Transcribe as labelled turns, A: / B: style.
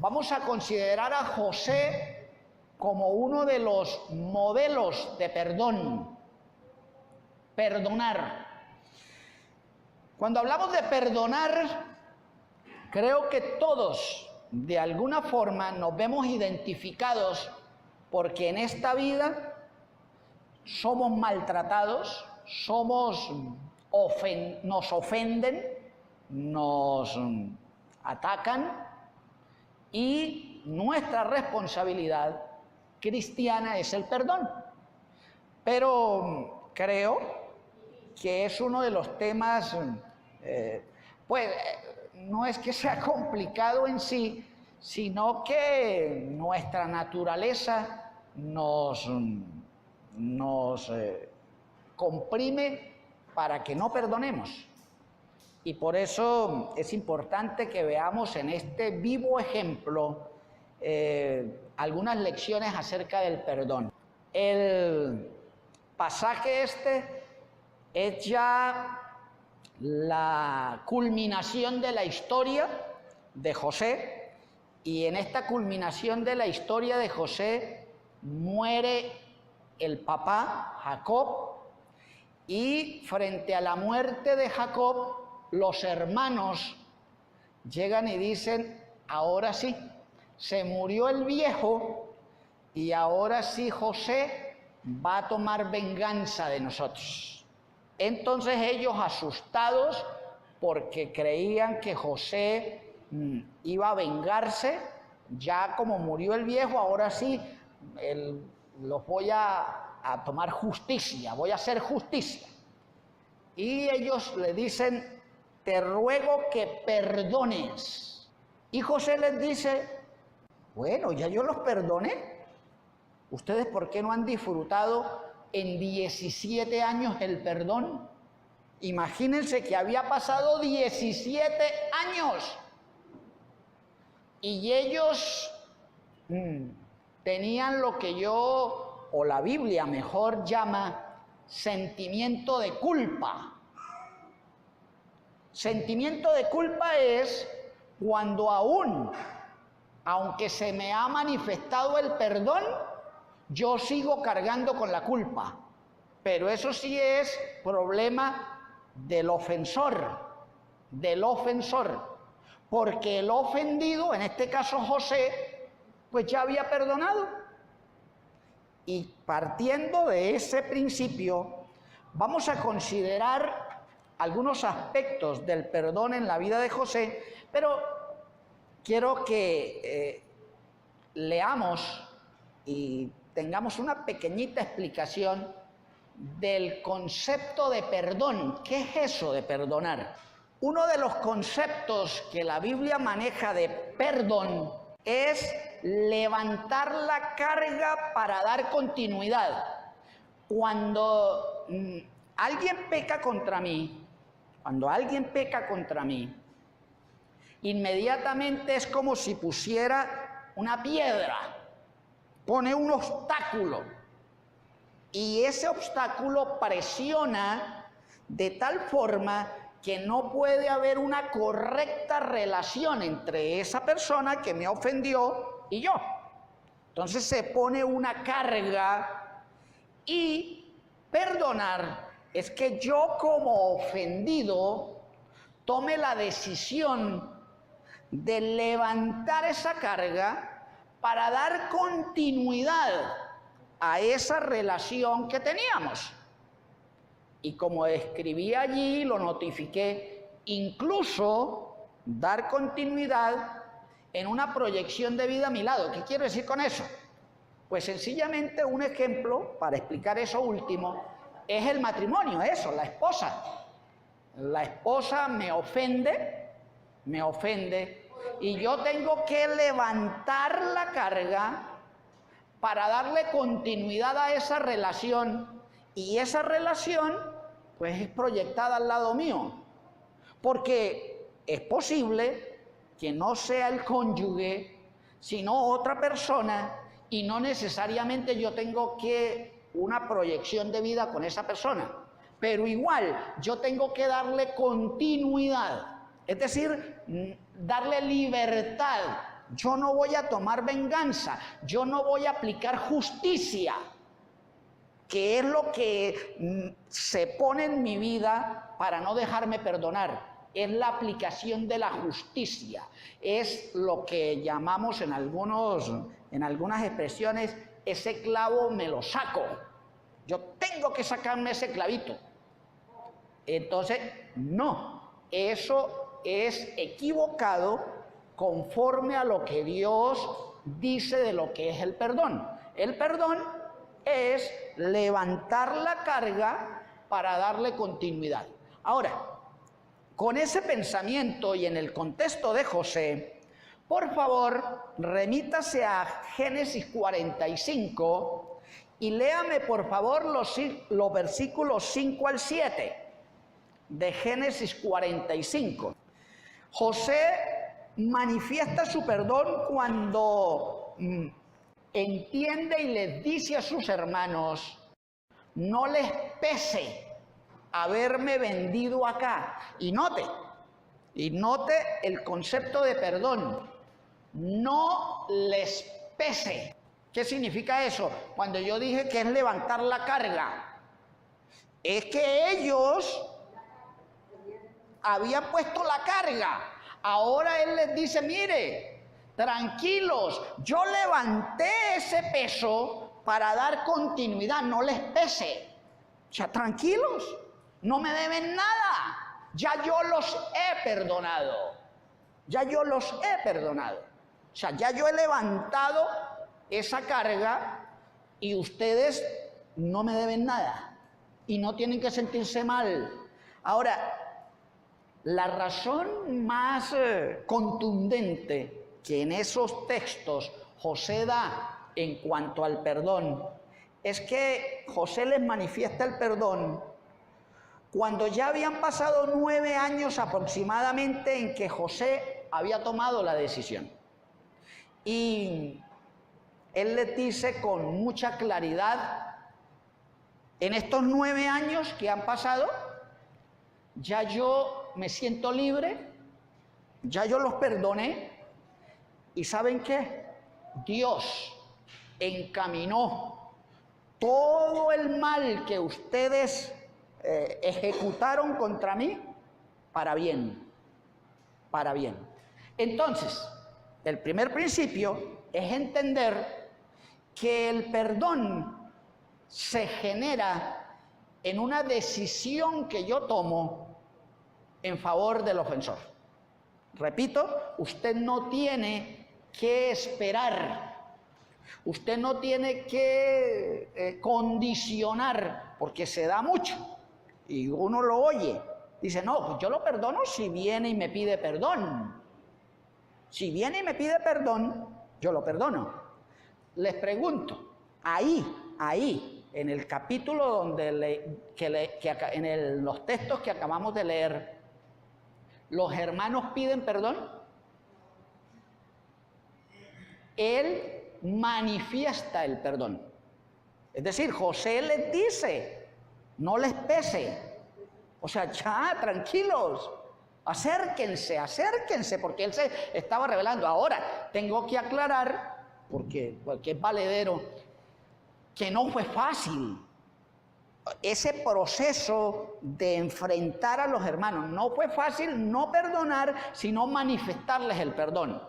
A: vamos a considerar a José como uno de los modelos de perdón. Perdonar. Cuando hablamos de perdonar, creo que todos, de alguna forma, nos vemos identificados porque en esta vida somos maltratados, nos ofenden, nos atacan, y nuestra responsabilidad cristiana es el perdón. Pero creo que es uno de los temas, no es que sea complicado en sí, sino que nuestra naturaleza nos comprime para que no perdonemos. Y por eso es importante que veamos en este vivo ejemplo algunas lecciones acerca del perdón. El pasaje este es ya la culminación de la historia de José, y en esta culminación de la historia de José muere el papá, Jacob, y frente a la muerte de Jacob, los hermanos llegan y dicen: ahora sí, se murió el viejo y ahora sí José va a tomar venganza de nosotros. Entonces ellos, asustados porque creían que José iba a vengarse, ya como murió el viejo, ahora sí los voy a tomar justicia, voy a hacer justicia. Y ellos le dicen: te ruego que perdones. Y José les dice: bueno, ya yo los perdoné. ¿Ustedes por qué no han disfrutado en 17 años el perdón? Imagínense que había pasado 17 años. Y ellos tenían lo que yo, o la Biblia mejor, llama sentimiento de culpa. Sentimiento de culpa es cuando aunque se me ha manifestado el perdón, yo sigo cargando con la culpa. Pero eso sí es problema del ofensor, porque el ofendido, en este caso José, pues ya había perdonado. Y partiendo de ese principio, vamos a considerar algunos aspectos del perdón en la vida de José, pero quiero que leamos y tengamos una pequeñita explicación del concepto de perdón. ¿Qué es eso de perdonar? Uno de los conceptos que la Biblia maneja de perdón es levantar la carga para dar continuidad. Cuando alguien peca contra mí, inmediatamente es como si pusiera una piedra, pone un obstáculo, y ese obstáculo presiona de tal forma que no puede haber una correcta relación entre esa persona que me ofendió y yo. Entonces se pone una carga, y perdonar es que yo como ofendido tome la decisión de levantar esa carga para dar continuidad a esa relación que teníamos. Y como escribí allí, lo notifiqué, incluso dar continuidad en una proyección de vida a mi lado. ¿Qué quiero decir con eso? Pues sencillamente un ejemplo para explicar eso último es el matrimonio, eso, la esposa. La esposa me ofende, y yo tengo que levantar la carga para darle continuidad a esa relación, y esa relación pues es proyectada al lado mío, porque es posible que no sea el cónyuge, sino otra persona, y no necesariamente yo tengo que una proyección de vida con esa persona, pero igual yo tengo que darle continuidad, es decir, darle libertad yo no voy a tomar venganza, yo no voy a aplicar justicia, que es lo que se pone en mi vida para no dejarme perdonar. Es la aplicación de la justicia, es lo que llamamos en algunas expresiones, ese clavo me lo saco, yo tengo que sacarme ese clavito. Entonces, no, eso es equivocado conforme a lo que Dios dice de lo que es el perdón. El perdón es levantar la carga para darle continuidad. Ahora, con ese pensamiento y en el contexto de José, por favor, remítase a Génesis 45 y léame por favor los versículos 5 al 7 de Génesis 45. José manifiesta su perdón cuando entiende y les dice a sus hermanos, no les pese haberme vendido acá. Y note el concepto de perdón, no les pese. ¿Qué significa eso? Cuando yo dije que es levantar la carga, es que ellos habían puesto la carga. Ahora él les dice, mire, tranquilos, yo levanté ese peso para dar continuidad, no les pese. O sea, tranquilos, no me deben nada, ya yo los he perdonado, ya yo los he perdonado. O sea, ya yo he levantado esa carga y ustedes no me deben nada y no tienen que sentirse mal. Ahora, la razón más contundente que en esos textos José da en cuanto al perdón es que José les manifiesta el perdón cuando ya habían pasado 9 años aproximadamente en que José había tomado la decisión. Y él les dice con mucha claridad, en estos 9 años que han pasado, ya yo me siento libre, ya yo los perdoné, y ¿saben qué? Dios encaminó todo el mal que ustedes ejecutaron contra mí para bien, para bien. Entonces, el primer principio es entender que el perdón se genera en una decisión que yo tomo en favor del ofensor. Repito, usted no tiene que esperar, usted no tiene que condicionar, porque se da mucho y uno lo oye. Dice, no, pues yo lo perdono si viene y me pide perdón. Si viene y me pide perdón, yo lo perdono. Les pregunto, ahí, en el capítulo donde los textos que acabamos de leer, ¿los hermanos piden perdón? Él manifiesta el perdón. Es decir, José les dice, no les pese. O sea, ya, tranquilos, acérquense, porque él se estaba revelando. Ahora, tengo que aclarar, porque es valedero, que no fue fácil ese proceso de enfrentar a los hermanos. No fue fácil no perdonar, sino manifestarles el perdón.